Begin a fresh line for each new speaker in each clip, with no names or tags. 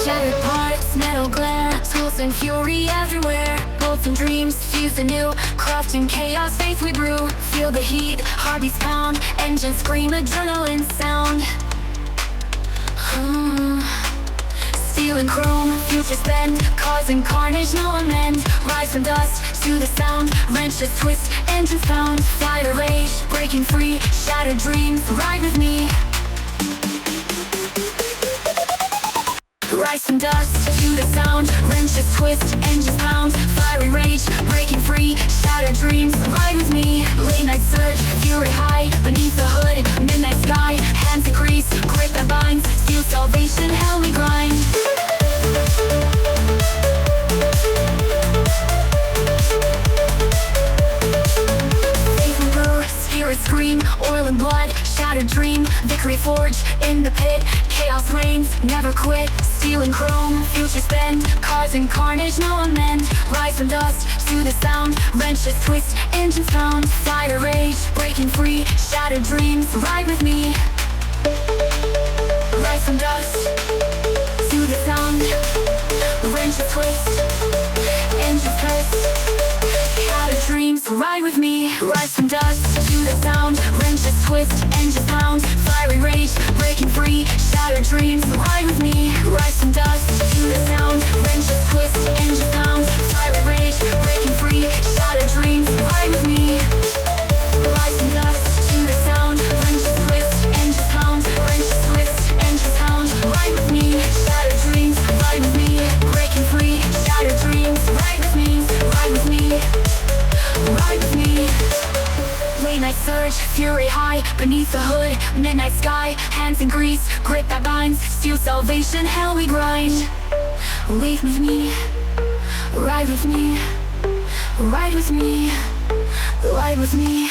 Shattered parts, metal glare, tools and fury everywhere. Bolts and dreams fused anew, crafting chaos, faith we brew. Feel the heat, heartbeats pound, engines scream, adrenaline sound. Steel and chrome, futures bend, causing carnage, no amend. Rise from dust to the sound, wrenches twist, engines pound. Fire rage, breaking free, shattered dreams, ride with me. Rise from dust to the sound, wrenches twist, engines pound. Fiery rage, breaking free, shattered dreams, ride with me. Late night surge, fury high, beneath the hood, midnight sky. Hands increase, grip that binds, steel salvation, hell we grind. Faith and brew, spirit scream, oil and blood, shattered dream, victory forged in the pit. Chaos reigns, never quit. Steel and chrome, futures bend, causing carnage, no amend. Rise from dust to the sound, wrenches twist, engines pound. Fire rage, breaking free, shattered dreams, ride with me. Rise from dust to the sound, wrenches twist, engines twist, shattered dreams, ride with me. Rise from dust to the sound, wrenches twist, engines pound. Fiery rage, breaking free, shattered dreams, ride with me. Rise from dust to the sound, wrenches twist, engines pound. Fiery rage, breaking free, shattered dreams, ride with me. Rise from dust to the sound, wrenches twist, engines pound. Wrenches twist, engines pound, ride with me. Shattered dreams, ride with me. Breaking free, shattered dreams, ride with me. Ride with me, ride with me. Late night surge, fury high, beneath the hood, midnight sky. Hands in grease, grip that binds, steel salvation, hell we grind. Leave with me, ride with me, ride with me, ride with me.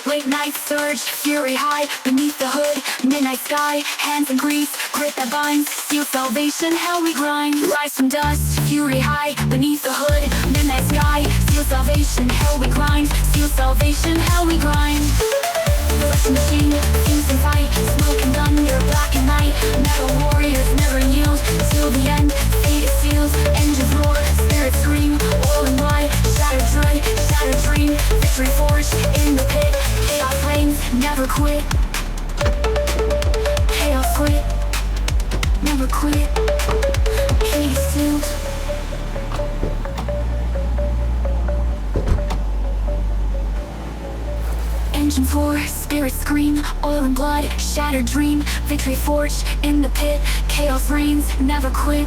Late night surge, fury high, beneath the hood, midnight sky. Hands in grease, grip that binds, steel salvation, hell we grind. Rise from dust, fury high, beneath the hood, midnight sky. Steel salvation, hell we grind. Steel salvation, hell we grind. Flesh machine, fuse and fight, smoke and thunder, black and night. Metal warriors never yield, till the end, fate is sealed. Engines roar, spirits scream, oil and blood. Shattered joy, shattered dream, victory forged in the pit. Chaos reigns, never quit. Chaos quit, never quit. Fate is sealed. Engines roar, spirits scream, oil and blood, shattered dream, victory forged in the pit. Chaos reigns, never quit.